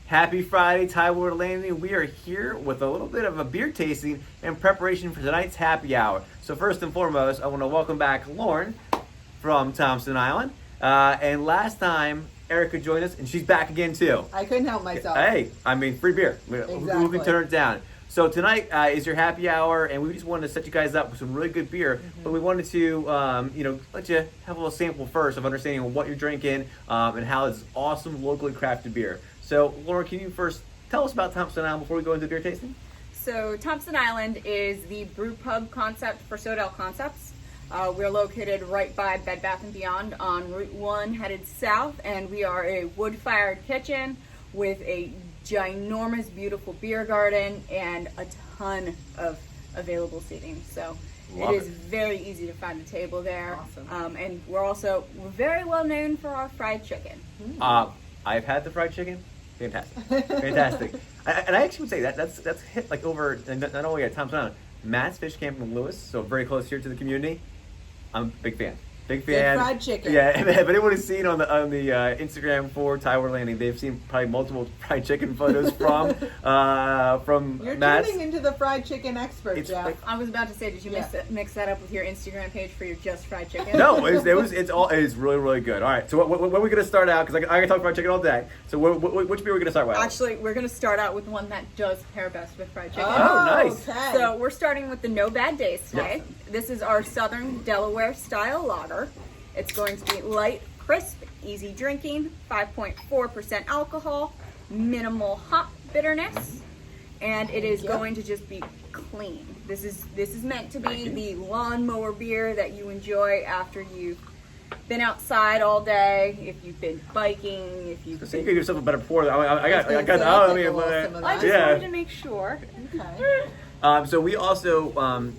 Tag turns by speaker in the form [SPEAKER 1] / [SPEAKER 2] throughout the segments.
[SPEAKER 1] Happy Friday, Tyler Landing. We are here with a little bit of a beer tasting in preparation for tonight's happy hour. So first and foremost, I want to welcome back Lauren from Thompson Island. And last time, Erica joined us, and she's back again too.
[SPEAKER 2] I couldn't help myself.
[SPEAKER 1] Hey, I mean, free beer.
[SPEAKER 2] Exactly.
[SPEAKER 1] Who can turn it down? So tonight is your happy hour, and we just wanted to set you guys up with some really good beer. But we wanted to, let you have a little sample first of understanding what you're drinking and how it's awesome locally crafted beer. So, Laura, can you first tell us about Thompson Island before we go into beer tasting?
[SPEAKER 3] So, Thompson Island is the brew pub concept for Sodell Concepts. We're located right by Bed Bath & Beyond on Route 1 headed south, and we are a wood-fired kitchen with a ginormous, beautiful beer garden and a ton of available seating. So it is very easy to find a table there.
[SPEAKER 2] Awesome.
[SPEAKER 3] And we're very well known for our fried chicken.
[SPEAKER 1] I've had the fried chicken. Fantastic. Fantastic. And I actually would say that's hit like over, and not only at Thompson Island, Matt's Fish Camp in Lewes, so very close here to the community. I'm a big fan. Big fan.
[SPEAKER 2] Good fried chicken.
[SPEAKER 1] Yeah, if anyone has seen on the Instagram for Tyler Landing, they've seen probably multiple fried chicken photos from
[SPEAKER 2] You're
[SPEAKER 1] Matt's.
[SPEAKER 2] turning into the fried chicken expert,
[SPEAKER 1] It's
[SPEAKER 2] Jeff.
[SPEAKER 1] like-
[SPEAKER 3] I was about to say, did you mix that up with your Instagram page for your just fried chicken?
[SPEAKER 1] No, it's really, really good. All right, so what are we going to start out? Because I can talk fried chicken all day. So which beer are we going to start with?
[SPEAKER 3] Actually, we're going to start out with one that does pair best with fried chicken.
[SPEAKER 1] Oh, nice.
[SPEAKER 2] Okay.
[SPEAKER 3] So we're starting with the No Bad Days today.
[SPEAKER 1] Yep.
[SPEAKER 3] This is our Southern Delaware style lager. It's going to be light, crisp, easy drinking, 5.4% alcohol, minimal hop bitterness, and it is going to just be clean. This is meant to be the lawnmower beer that you enjoy after you've been outside all day, if you've been biking, if you've
[SPEAKER 1] So you
[SPEAKER 3] been...
[SPEAKER 1] give yourself a better pour. I
[SPEAKER 2] just
[SPEAKER 3] wanted to make sure.
[SPEAKER 2] Okay.
[SPEAKER 1] So we also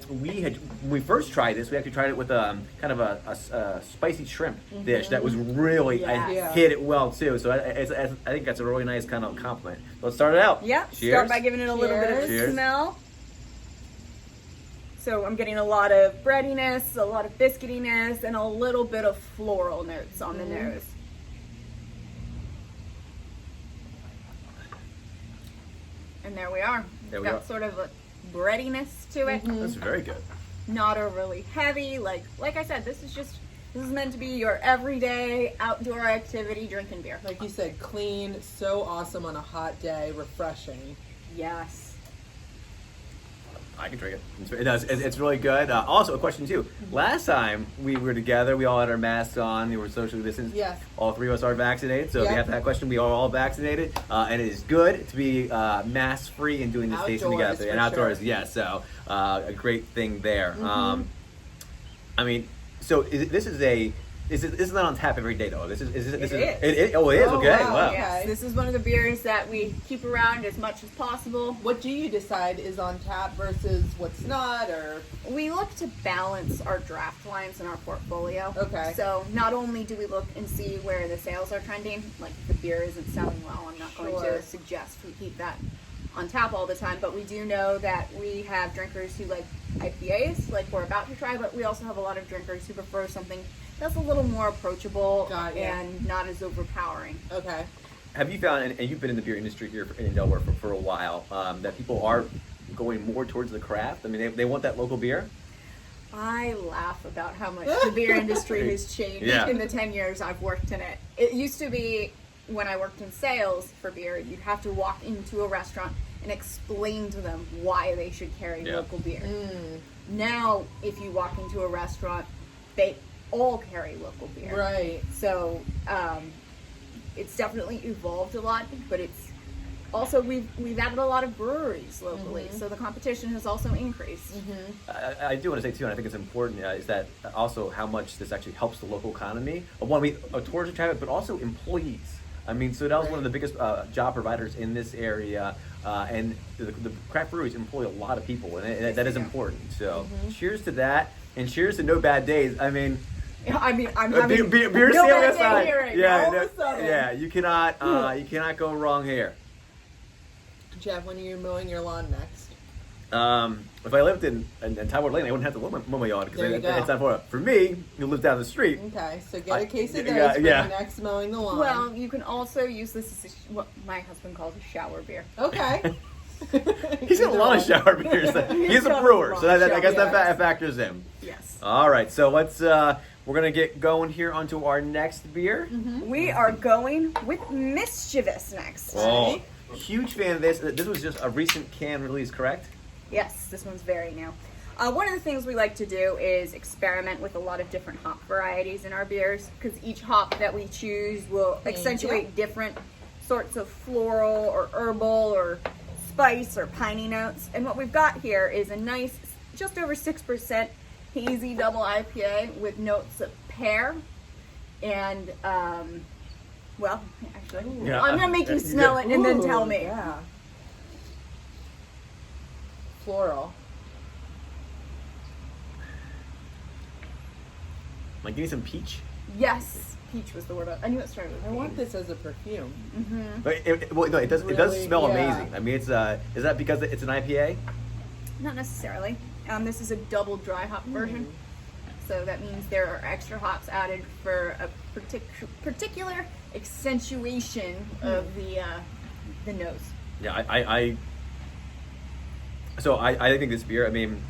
[SPEAKER 1] when we first tried this, we actually tried it with kind of a spicy shrimp dish that was really
[SPEAKER 3] Yes.
[SPEAKER 1] hit it well too. So I think that's a really nice kind of compliment. Let's start it out.
[SPEAKER 3] Yep.
[SPEAKER 1] Cheers.
[SPEAKER 3] Start by giving it a little bit of a
[SPEAKER 1] Cheers.
[SPEAKER 3] smell. So I'm getting a lot of breadiness, a lot of biscuitiness, and a little bit of floral notes on the nose. And there we are.
[SPEAKER 1] There
[SPEAKER 3] It's
[SPEAKER 1] we
[SPEAKER 3] got
[SPEAKER 1] are.
[SPEAKER 3] sort of a breadiness to it.
[SPEAKER 1] That's very good.
[SPEAKER 3] Not overly heavy. Like I said, this is meant to be your everyday outdoor activity drinking beer.
[SPEAKER 2] Like you said, clean, so awesome on a hot day, refreshing.
[SPEAKER 3] Yes.
[SPEAKER 1] I can drink it. It does. It's really good. Also, a question too. Last time we were together, we all had our masks on. We were socially distanced.
[SPEAKER 2] Yes.
[SPEAKER 1] All three of us are vaccinated. So if you
[SPEAKER 2] Yep.
[SPEAKER 1] have that question, we are all vaccinated. And it is good to be mask free and doing this tasting
[SPEAKER 2] Outdoors,
[SPEAKER 1] together. And
[SPEAKER 2] for
[SPEAKER 1] outdoors,
[SPEAKER 2] sure.
[SPEAKER 1] yes. So a great thing there. I mean, so this is not on tap every day though. This is.
[SPEAKER 3] It is.
[SPEAKER 1] It is.
[SPEAKER 2] Oh,
[SPEAKER 1] Okay.
[SPEAKER 2] wow.
[SPEAKER 1] Wow.
[SPEAKER 3] Yes.
[SPEAKER 2] Okay.
[SPEAKER 3] This is one of the beers that we keep around as much as possible.
[SPEAKER 2] What do you decide is on tap versus what's not, or
[SPEAKER 3] We look to balance our draft lines in our portfolio.
[SPEAKER 2] Okay.
[SPEAKER 3] So not only do we look and see where the sales are trending, like if the beer isn't selling well, I'm not going
[SPEAKER 2] Sure.
[SPEAKER 3] to suggest we keep that on tap all the time, but we do know that we have drinkers who like IPAs, like we're about to try, but we also have a lot of drinkers who prefer something that's a little more approachable
[SPEAKER 2] Got ya.
[SPEAKER 3] and not as overpowering.
[SPEAKER 2] okay?
[SPEAKER 1] Have you found, and you've been in the beer industry here in Delaware for a while, that people are going more towards the craft? I mean, they want that local beer?
[SPEAKER 3] I laugh about how much the beer industry has changed
[SPEAKER 1] Yeah.
[SPEAKER 3] in the 10 years I've worked in it. It used to be, when I worked in sales for beer, you'd have to walk into a restaurant and explain to them why they should carry
[SPEAKER 1] Yeah.
[SPEAKER 3] local beer. Now, if you walk into a restaurant, they all carry local beer.
[SPEAKER 2] Right.
[SPEAKER 3] So it's definitely evolved a lot, but it's also we've added a lot of breweries locally, so the competition has also increased.
[SPEAKER 1] I do want to say too, and I think it's important, is that also how much this actually helps the local economy. Tourism traffic, but also employees. I mean, so that was one of the biggest job providers in this area, and the craft breweries employ a lot of people, and that is important. So, cheers to that, and cheers to No Bad Days. I mean,
[SPEAKER 3] I'm having
[SPEAKER 1] beer
[SPEAKER 3] no
[SPEAKER 1] sailing
[SPEAKER 3] bad day
[SPEAKER 1] aside,
[SPEAKER 3] here right
[SPEAKER 1] yeah,
[SPEAKER 3] now.
[SPEAKER 2] All of a sudden.
[SPEAKER 1] yeah, you cannot go wrong here.
[SPEAKER 2] Jeff, when are you mowing your lawn next?
[SPEAKER 1] If I lived in Tidewater Lane, I wouldn't have to mow my yard because
[SPEAKER 2] There you go.
[SPEAKER 1] it's not for for me. You live down the street.
[SPEAKER 2] Okay, so get a case of
[SPEAKER 1] yeah,
[SPEAKER 2] those for
[SPEAKER 1] yeah.
[SPEAKER 2] the next mowing the lawn.
[SPEAKER 3] Well, you can also use this as what my husband calls a shower beer.
[SPEAKER 2] Okay.
[SPEAKER 1] He's got a lot of shower beers. He's a
[SPEAKER 3] got a
[SPEAKER 1] brewer,
[SPEAKER 3] lot
[SPEAKER 1] so
[SPEAKER 3] of
[SPEAKER 1] I guess
[SPEAKER 2] shower
[SPEAKER 1] that factors in.
[SPEAKER 3] Yes.
[SPEAKER 1] All right, so let's we're gonna get going here onto our next beer.
[SPEAKER 3] We are going with Mischievous next.
[SPEAKER 1] Oh, huge fan of this. This was just a recent can release, correct?
[SPEAKER 3] Yes, this one's very new. One of the things we like to do is experiment with a lot of different hop varieties in our beers because each hop that we choose will accentuate different sorts of floral or herbal or spice or piney notes. And what we've got here is a nice, just over 6% hazy double IPA with notes of pear and, well, actually,
[SPEAKER 1] Yeah.
[SPEAKER 3] I'm going to make you smell it and then tell me.
[SPEAKER 2] Yeah. Floral.
[SPEAKER 1] Like, give me some peach.
[SPEAKER 3] Yes, peach was the word. I knew it started with
[SPEAKER 2] I
[SPEAKER 3] P.
[SPEAKER 2] want this as a perfume.
[SPEAKER 1] But it does
[SPEAKER 2] Really,
[SPEAKER 1] smell
[SPEAKER 2] yeah.
[SPEAKER 1] amazing. I mean, it's is that because it's an IPA?
[SPEAKER 3] Not necessarily. This is a double dry hop version. So that means there are extra hops added for a particular accentuation of the nose.
[SPEAKER 1] Yeah, I think this beer. I mean,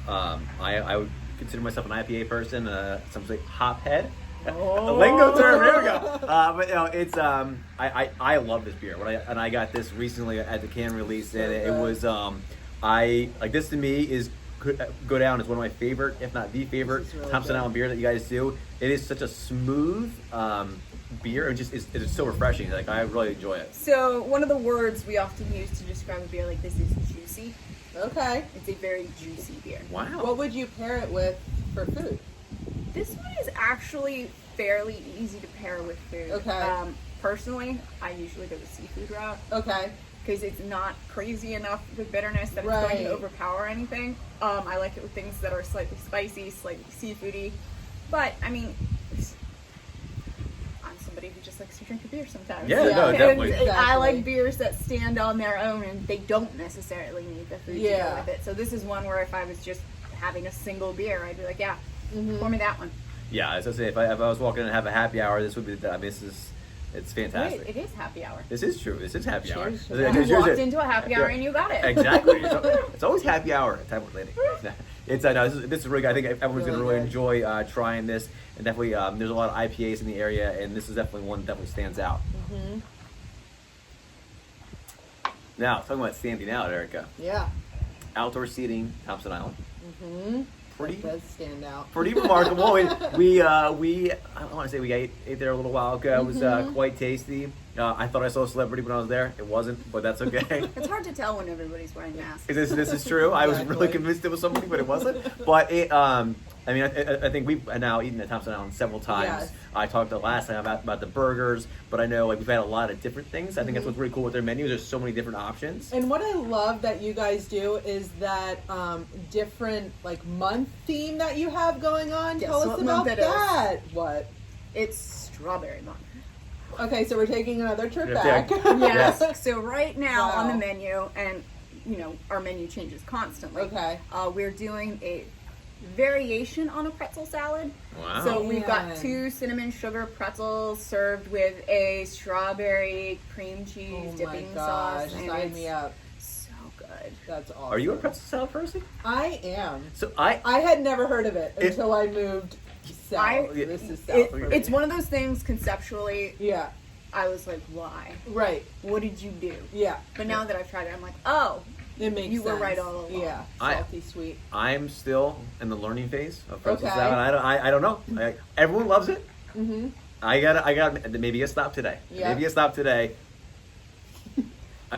[SPEAKER 1] I would consider myself an IPA person. Some say hop head.
[SPEAKER 2] Oh.
[SPEAKER 1] A lingo term. There we go. But you know, it's I love this beer. When I got this recently at the can release, and it was I like this to me is go down as one of my favorite, if not the favorite,
[SPEAKER 2] really
[SPEAKER 1] Thompson
[SPEAKER 2] good.
[SPEAKER 1] Island beer that you guys do. It is such a smooth beer. It is so refreshing. Like I really enjoy it.
[SPEAKER 3] So one of the words we often use to describe a beer like this is juicy.
[SPEAKER 2] Okay.
[SPEAKER 3] It's a very juicy beer.
[SPEAKER 1] Wow.
[SPEAKER 2] What would you pair it with for food?
[SPEAKER 3] This one is actually fairly easy to pair with food.
[SPEAKER 2] Okay.
[SPEAKER 3] Personally, I usually go the seafood route
[SPEAKER 2] Okay.
[SPEAKER 3] because it's not crazy enough with bitterness that it's going
[SPEAKER 2] Right.
[SPEAKER 3] to overpower anything. I like it with things that are slightly spicy, slightly seafoody. But, I mean, I'm somebody who just likes to drink a beer sometimes.
[SPEAKER 1] Yeah, no,
[SPEAKER 3] And
[SPEAKER 1] definitely.
[SPEAKER 3] I
[SPEAKER 2] Exactly.
[SPEAKER 3] like beers that stand on their own and they don't necessarily need the food to
[SPEAKER 2] Yeah.
[SPEAKER 3] go with it. So this is one where if I was just having a single beer, I'd be like, yeah, pour me that one.
[SPEAKER 1] Yeah, as I say, if I was walking in and have a happy hour, this would be the. I mean, it's fantastic.
[SPEAKER 3] Wait, it is happy hour.
[SPEAKER 1] This is true. This is happy hour.
[SPEAKER 2] Cheers to
[SPEAKER 1] There's-
[SPEAKER 2] that.
[SPEAKER 1] there's-
[SPEAKER 3] You walked
[SPEAKER 1] there's-
[SPEAKER 3] into a happy hour and you got it.
[SPEAKER 1] Exactly. It's always happy hour at Tidewater Landing. It's no, this is really good. I think everyone's going to
[SPEAKER 2] Really
[SPEAKER 1] really
[SPEAKER 2] good.
[SPEAKER 1] enjoy trying this. And definitely, there's a lot of IPAs in the area, and this is definitely one that definitely stands out. Now, talking about standing out, Erica.
[SPEAKER 2] Yeah.
[SPEAKER 1] Outdoor seating, Thompson Island. Pretty,
[SPEAKER 2] That does stand out.
[SPEAKER 1] pretty remarkable. We I want to say we ate there a little while ago. It was quite tasty. I thought I saw a celebrity when I was there. It wasn't, but that's okay.
[SPEAKER 3] It's hard to tell when everybody's wearing masks.
[SPEAKER 1] This is true. I was really
[SPEAKER 2] Exactly.
[SPEAKER 1] convinced it was somebody, but it wasn't. But it, I mean, I think we've now eaten at Thompson Island several times.
[SPEAKER 2] Yes.
[SPEAKER 1] I talked the last time about the burgers, but I know like we've had a lot of different things. I think that's what's really cool with their menu. There's so many different options.
[SPEAKER 2] And what I love that you guys do is that different like month theme that you have going on.
[SPEAKER 3] Guess
[SPEAKER 2] Tell us
[SPEAKER 3] what
[SPEAKER 2] about
[SPEAKER 3] month it is.
[SPEAKER 2] that. What?
[SPEAKER 3] It's strawberry month.
[SPEAKER 2] Okay, so we're taking another trip
[SPEAKER 1] Yeah,
[SPEAKER 2] back.
[SPEAKER 1] Yes.
[SPEAKER 3] So right now on the
[SPEAKER 2] Wow.
[SPEAKER 3] menu, and you know our menu changes constantly.
[SPEAKER 2] Okay.
[SPEAKER 3] We're doing a variation on a pretzel salad.
[SPEAKER 1] Wow.
[SPEAKER 3] So we've got
[SPEAKER 2] Man.
[SPEAKER 3] 2 cinnamon sugar pretzels served with a strawberry cream cheese
[SPEAKER 2] Oh my
[SPEAKER 3] dipping
[SPEAKER 2] gosh,
[SPEAKER 3] sauce. and
[SPEAKER 2] sign
[SPEAKER 3] it's
[SPEAKER 2] me up.
[SPEAKER 3] So good.
[SPEAKER 2] That's awesome.
[SPEAKER 1] Are you a pretzel salad person?
[SPEAKER 2] I am.
[SPEAKER 1] So
[SPEAKER 2] I had never heard of it
[SPEAKER 1] It-
[SPEAKER 2] until I moved south.
[SPEAKER 3] I-
[SPEAKER 2] This is south
[SPEAKER 3] It,
[SPEAKER 2] for me.
[SPEAKER 3] it's one of those things conceptually.
[SPEAKER 2] Yeah.
[SPEAKER 3] I was like, why?
[SPEAKER 2] Right.
[SPEAKER 3] What did you do?
[SPEAKER 2] Yeah.
[SPEAKER 3] But now that I've tried it, I'm like, oh,
[SPEAKER 2] It makes
[SPEAKER 3] You were
[SPEAKER 2] sense.
[SPEAKER 3] right all along.
[SPEAKER 2] Yeah.
[SPEAKER 1] I-
[SPEAKER 2] Salty, sweet.
[SPEAKER 1] I'm still in the learning phase of pretzel
[SPEAKER 2] Okay.
[SPEAKER 1] salad. I don't know. Everyone loves it.
[SPEAKER 2] Mm-hmm.
[SPEAKER 1] I got maybe a stop today.
[SPEAKER 2] Yeah.
[SPEAKER 1] Maybe a stop today.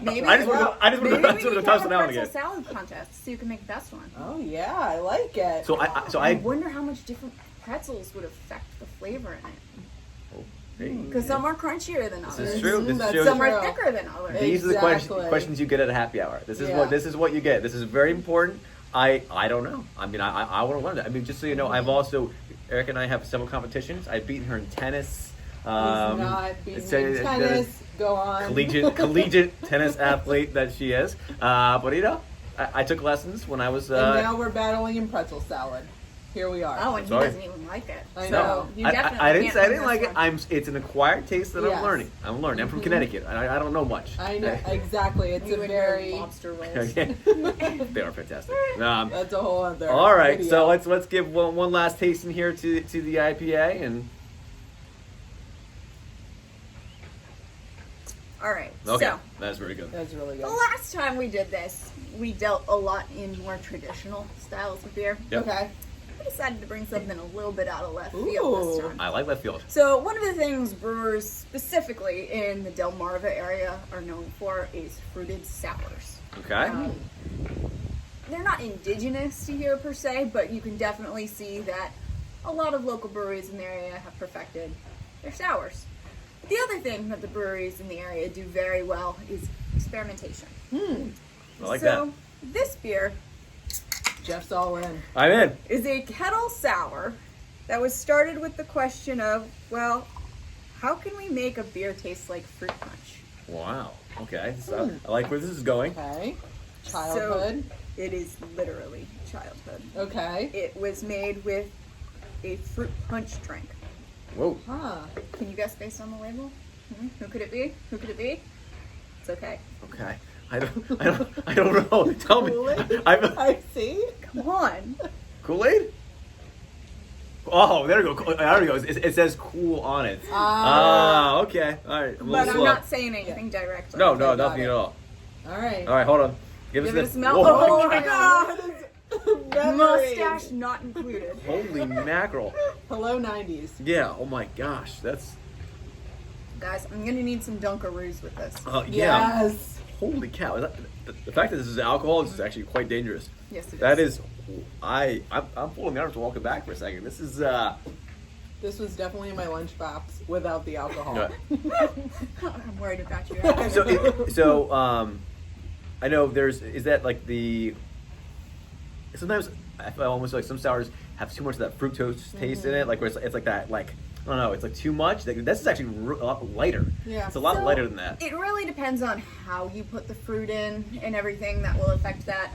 [SPEAKER 3] maybe
[SPEAKER 1] I just
[SPEAKER 3] well,
[SPEAKER 1] want to
[SPEAKER 3] maybe we
[SPEAKER 1] go
[SPEAKER 3] need
[SPEAKER 1] to
[SPEAKER 3] to
[SPEAKER 1] Thompson
[SPEAKER 3] have a
[SPEAKER 1] Island
[SPEAKER 3] pretzel
[SPEAKER 1] again.
[SPEAKER 3] salad contest so you can make the best one.
[SPEAKER 2] Oh yeah, I like it.
[SPEAKER 1] So
[SPEAKER 3] I
[SPEAKER 1] I
[SPEAKER 3] wonder how much different pretzels would affect the flavor in it.
[SPEAKER 1] Hey,
[SPEAKER 3] Because some are crunchier than
[SPEAKER 1] This
[SPEAKER 3] others.
[SPEAKER 1] is true. This is
[SPEAKER 2] That's
[SPEAKER 1] true.
[SPEAKER 3] Some are
[SPEAKER 2] True.
[SPEAKER 3] thicker than others.
[SPEAKER 1] These are the
[SPEAKER 2] Exactly.
[SPEAKER 1] questions you get at a happy hour. This is
[SPEAKER 2] Yeah.
[SPEAKER 1] what you get. This is very important. I don't know. I mean, I want to learn that. I mean, just so you know, I've also Eric and I have several competitions. I've beaten her in tennis.
[SPEAKER 2] He's not being
[SPEAKER 1] it's
[SPEAKER 2] in
[SPEAKER 1] a-
[SPEAKER 2] tennis. Go on.
[SPEAKER 1] collegiate tennis athlete that she is. But you know, I took lessons when I was.
[SPEAKER 2] And now we're battling in pretzel salad. Here we are.
[SPEAKER 3] Oh, and he
[SPEAKER 1] Sorry.
[SPEAKER 3] doesn't even like it.
[SPEAKER 2] I
[SPEAKER 3] So
[SPEAKER 2] know.
[SPEAKER 3] you
[SPEAKER 1] I
[SPEAKER 3] definitely
[SPEAKER 1] didn't
[SPEAKER 3] can't
[SPEAKER 1] say I
[SPEAKER 3] win
[SPEAKER 1] didn't
[SPEAKER 3] this
[SPEAKER 1] like it.
[SPEAKER 3] one.
[SPEAKER 1] It's an acquired taste that
[SPEAKER 2] Yes.
[SPEAKER 1] I'm learning. I'm from Connecticut. I don't know much.
[SPEAKER 2] I know exactly. It's
[SPEAKER 3] You
[SPEAKER 2] a
[SPEAKER 3] and your
[SPEAKER 2] very.
[SPEAKER 3] lobster rolls.
[SPEAKER 1] Okay. They are fantastic.
[SPEAKER 2] That's a whole other.
[SPEAKER 1] All right,
[SPEAKER 2] video.
[SPEAKER 1] so let's give one last taste in here to the IPA and.
[SPEAKER 3] All right.
[SPEAKER 1] Okay,
[SPEAKER 3] So
[SPEAKER 1] that's very good.
[SPEAKER 2] That's really
[SPEAKER 3] the
[SPEAKER 2] good.
[SPEAKER 3] last time we did this, we dealt a lot in more traditional styles of beer.
[SPEAKER 1] Yep.
[SPEAKER 2] Okay.
[SPEAKER 3] We decided to bring something a little bit out of left field
[SPEAKER 2] Ooh.
[SPEAKER 3] this time.
[SPEAKER 1] I like left field.
[SPEAKER 3] So one of the things brewers specifically in the Delmarva area are known for is fruited sours.
[SPEAKER 1] Okay.
[SPEAKER 3] Um, they're not indigenous to here per se, but you can definitely see that a lot of local breweries in the area have perfected their sours. The other thing that the breweries in the area do very well is experimentation.
[SPEAKER 1] I like
[SPEAKER 3] so
[SPEAKER 1] that.
[SPEAKER 3] this beer
[SPEAKER 2] Jeff's all in.
[SPEAKER 1] I'm in.
[SPEAKER 3] is a kettle sour that was started with the question of, well, how can we make a beer taste like fruit punch?
[SPEAKER 1] Wow. Okay. So I like where this is going.
[SPEAKER 2] Okay. Childhood.
[SPEAKER 3] So it is literally childhood.
[SPEAKER 2] Okay.
[SPEAKER 3] It was made with a fruit punch drink.
[SPEAKER 1] Whoa.
[SPEAKER 2] Huh.
[SPEAKER 3] Can you guess based on the label? Who could it be? Who could it be? It's okay.
[SPEAKER 1] Okay. I don't know. Tell me.
[SPEAKER 2] Kool-Aid?
[SPEAKER 1] I'm
[SPEAKER 2] I see.
[SPEAKER 3] Come on.
[SPEAKER 1] Kool-Aid. Oh, there we go. There we go. It says cool on it. Ah, okay. All right. I'm a
[SPEAKER 3] But
[SPEAKER 1] little
[SPEAKER 3] I'm
[SPEAKER 1] slow.
[SPEAKER 3] not saying anything directly.
[SPEAKER 1] No,
[SPEAKER 2] Okay, got
[SPEAKER 1] nothing
[SPEAKER 2] it.
[SPEAKER 1] at all.
[SPEAKER 2] All right.
[SPEAKER 1] All right, hold on.
[SPEAKER 3] Give it a
[SPEAKER 1] this.
[SPEAKER 3] smell.
[SPEAKER 1] Whoa.
[SPEAKER 3] Oh my god.
[SPEAKER 2] Memories.
[SPEAKER 3] Mustache not included.
[SPEAKER 1] Holy mackerel.
[SPEAKER 2] Hello, 90s.
[SPEAKER 1] Yeah. Oh my gosh. That's.
[SPEAKER 3] Guys, I'm gonna need some Dunkaroos with this.
[SPEAKER 1] Yeah.
[SPEAKER 2] Yes.
[SPEAKER 1] Holy cow. The fact that this is alcohol is actually quite dangerous.
[SPEAKER 3] Yes, it is.
[SPEAKER 1] That is. I'm pulling the arms to walk it back for a second. This is.
[SPEAKER 2] This was definitely in my lunchbox without the alcohol.
[SPEAKER 1] Yeah.
[SPEAKER 3] I'm worried about you.
[SPEAKER 1] So I know is that like the. Sometimes I feel almost like some sours have too much of that fructose taste in it, like where it's like that, like I don't know, it's like too much. Like, this is actually a lot lighter.
[SPEAKER 2] Yeah.
[SPEAKER 1] It's a lot
[SPEAKER 3] So,
[SPEAKER 1] lighter than that.
[SPEAKER 3] It really depends on how you put the fruit in and everything that will affect that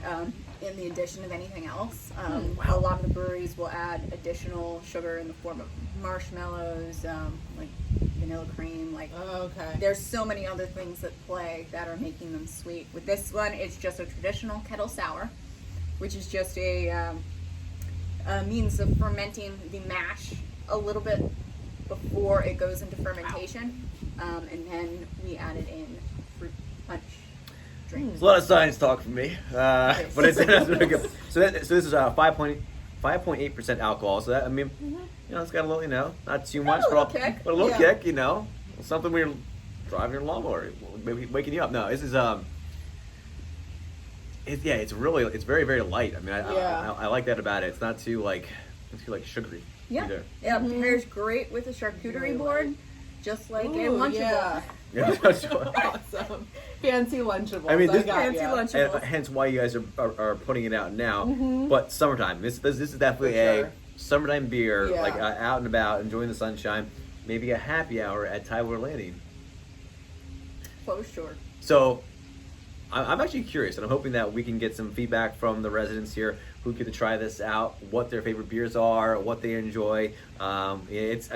[SPEAKER 3] in the addition of anything else. A lot of the breweries will add additional sugar in the form of marshmallows, like vanilla cream. Like
[SPEAKER 2] Oh, okay.
[SPEAKER 3] there's so many other things that play that are making them sweet. With this one, it's just a traditional kettle sour, which is just a means of fermenting the mash a little bit before it goes into fermentation, and then we added in fruit punch drinks.
[SPEAKER 1] It's a lot of science talk for me, but it's really good. So this is 5.8% alcohol. So that, I mean, it's got a little, not too much,
[SPEAKER 3] a little kick.
[SPEAKER 1] but a little
[SPEAKER 2] Yeah.
[SPEAKER 1] kick, something when you're driving your lawnmower, maybe waking you up. No, this is it's very, very light. I mean, I like that about it. It's not too sugary.
[SPEAKER 3] Yeah,
[SPEAKER 1] either.
[SPEAKER 3] it pairs great with a charcuterie board, just like a
[SPEAKER 2] Ooh,
[SPEAKER 3] Lunchable.
[SPEAKER 2] yeah.
[SPEAKER 1] Yeah.
[SPEAKER 2] Awesome. Fancy Lunchables.
[SPEAKER 1] I mean, this-
[SPEAKER 2] got
[SPEAKER 3] Fancy
[SPEAKER 2] ya.
[SPEAKER 3] Lunchables.
[SPEAKER 1] And hence why you guys are putting it out now. But summertime, this is definitely
[SPEAKER 2] For
[SPEAKER 1] a
[SPEAKER 2] sure.
[SPEAKER 1] summertime beer,
[SPEAKER 2] Yeah.
[SPEAKER 1] like out and about, enjoying the sunshine. Maybe a happy hour at Tyler Landing.
[SPEAKER 3] For sure.
[SPEAKER 1] So, I'm actually curious, and I'm hoping that we can get some feedback from the residents here who get to try this out, what their favorite beers are, what they enjoy. Let's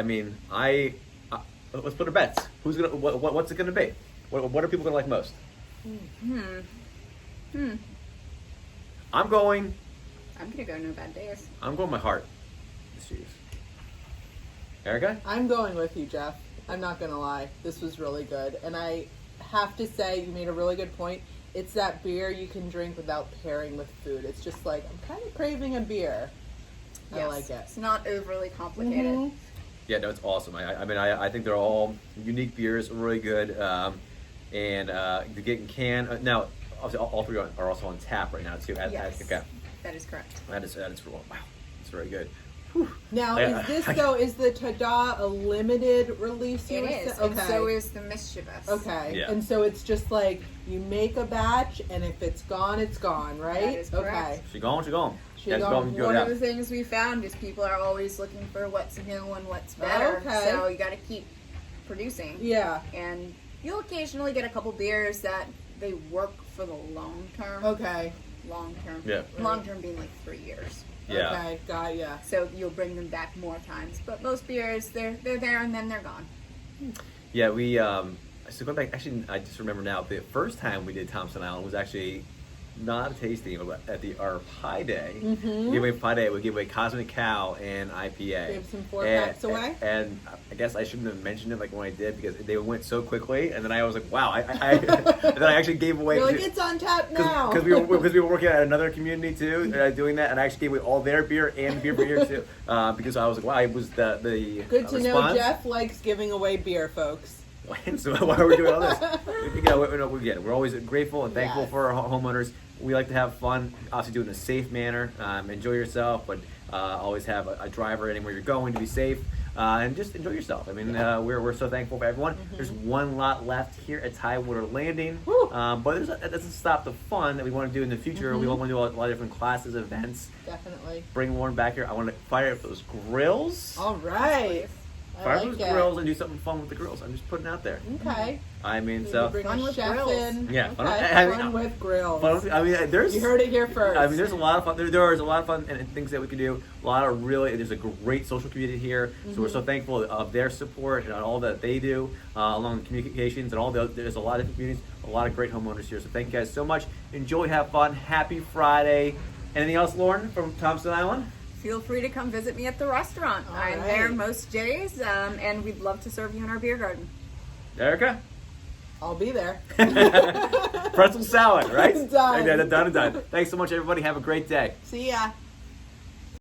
[SPEAKER 1] put our bets. What's it gonna be? What are people gonna like most? I'm going
[SPEAKER 3] I'm gonna go No Bad Days.
[SPEAKER 1] my heart. Jeez. Erica?
[SPEAKER 2] I'm going with you, Jeff. I'm not going to lie. This was really good. And I have to say, you made a really good point. It's that beer you can drink without pairing with food. It's just like, I'm kind of craving a beer. I
[SPEAKER 3] Yes,
[SPEAKER 2] like it.
[SPEAKER 3] It's not overly complicated.
[SPEAKER 2] Mhm.
[SPEAKER 1] Yeah, no, it's awesome. I think they're all unique beers, really good. And the get in can now. Obviously, all three are also on tap right now too.
[SPEAKER 3] Yes.
[SPEAKER 1] Okay,
[SPEAKER 3] That is correct.
[SPEAKER 1] that is wow. It's very good.
[SPEAKER 2] Now,
[SPEAKER 1] Yeah.
[SPEAKER 2] is the Tada a limited release?
[SPEAKER 3] It
[SPEAKER 2] you
[SPEAKER 3] is.
[SPEAKER 2] said?
[SPEAKER 3] And so is the Mischievous.
[SPEAKER 2] Okay.
[SPEAKER 1] Yeah.
[SPEAKER 2] And so it's just like you make a batch, and if it's gone, it's gone, right?
[SPEAKER 3] That is correct.
[SPEAKER 2] Okay.
[SPEAKER 1] She gone.
[SPEAKER 2] She
[SPEAKER 1] Yeah,
[SPEAKER 2] gone.
[SPEAKER 1] go
[SPEAKER 3] One
[SPEAKER 1] down.
[SPEAKER 3] of the things we found is people are always looking for what's new and what's better.
[SPEAKER 2] Okay.
[SPEAKER 3] So you got to keep producing.
[SPEAKER 2] Yeah.
[SPEAKER 3] And you'll occasionally get a couple beers that they work for the long term.
[SPEAKER 2] Okay.
[SPEAKER 3] long term.
[SPEAKER 1] Yeah.
[SPEAKER 3] Long term being like 3 years.
[SPEAKER 1] Yeah.
[SPEAKER 2] Okay, got ya.
[SPEAKER 3] So you'll bring them back more times. But most beers, they're there and then they're gone.
[SPEAKER 1] Yeah, we so going back. Actually, I just remember now. The first time we did Thompson Island was actually not a tasting, but at our pie day.
[SPEAKER 2] Mm-hmm.
[SPEAKER 1] We gave away pie day. We gave away Cosmic Cow and IPA.
[SPEAKER 2] Gave some 4-packs away.
[SPEAKER 1] And I guess I shouldn't have mentioned it like when I did because they went so quickly. And then I was like, wow. and then I actually gave away.
[SPEAKER 2] You're like, it's on tap now.
[SPEAKER 1] Because we were working at another community too, doing that, and I actually gave away all their beer and beer for here too, because I was like, wow, it was the
[SPEAKER 2] Good to know
[SPEAKER 1] response.
[SPEAKER 2] Jeff likes giving away beer, folks.
[SPEAKER 1] So why are we doing all this? We're always grateful and thankful
[SPEAKER 2] Yes.
[SPEAKER 1] for our homeowners. We like to have fun, obviously do it in a safe manner. Enjoy yourself, but always have a driver anywhere you're going to be safe. And just enjoy yourself. I mean, we're so thankful for everyone.
[SPEAKER 2] Mm-hmm.
[SPEAKER 1] There's one lot left here at Tidewater Landing,
[SPEAKER 2] Woo.
[SPEAKER 1] but that doesn't stop the fun that we want to do in the future.
[SPEAKER 2] Mm-hmm.
[SPEAKER 1] We want to do a lot of different classes, events.
[SPEAKER 2] Definitely.
[SPEAKER 1] Bring Lauren back here. I want to fire up those grills.
[SPEAKER 2] All right. I
[SPEAKER 1] Fire up
[SPEAKER 2] like
[SPEAKER 1] those
[SPEAKER 2] it.
[SPEAKER 1] grills and do something fun with the grills. I'm just putting it out there.
[SPEAKER 2] Okay.
[SPEAKER 1] I mean,
[SPEAKER 2] We
[SPEAKER 1] so
[SPEAKER 2] bring
[SPEAKER 3] Fun
[SPEAKER 2] a
[SPEAKER 3] with
[SPEAKER 2] chef
[SPEAKER 3] grills.
[SPEAKER 2] in.
[SPEAKER 1] Yeah,
[SPEAKER 2] Okay.
[SPEAKER 1] fun-
[SPEAKER 2] Fun with grills.
[SPEAKER 1] I mean, there's
[SPEAKER 2] You heard it here first.
[SPEAKER 1] I mean, there's a lot of fun. There is a lot of fun and things that we can do. A lot of there's a great social community here. So we're so thankful of their support and all that they do along the communications and all the. There's a lot of communities, a lot of great homeowners here. So thank you guys so much. Enjoy, have fun. Happy Friday. Anything else, Lauren, from Thompson Island?
[SPEAKER 3] Feel free to come visit me at the restaurant.
[SPEAKER 2] All
[SPEAKER 3] I'm
[SPEAKER 2] right.
[SPEAKER 3] there most days, and we'd love to serve you in our beer garden.
[SPEAKER 1] Erica?
[SPEAKER 2] I'll be there.
[SPEAKER 1] Pretzel salad, right?
[SPEAKER 2] Done.
[SPEAKER 1] Done. Thanks so much, everybody. Have a great day.
[SPEAKER 2] See ya.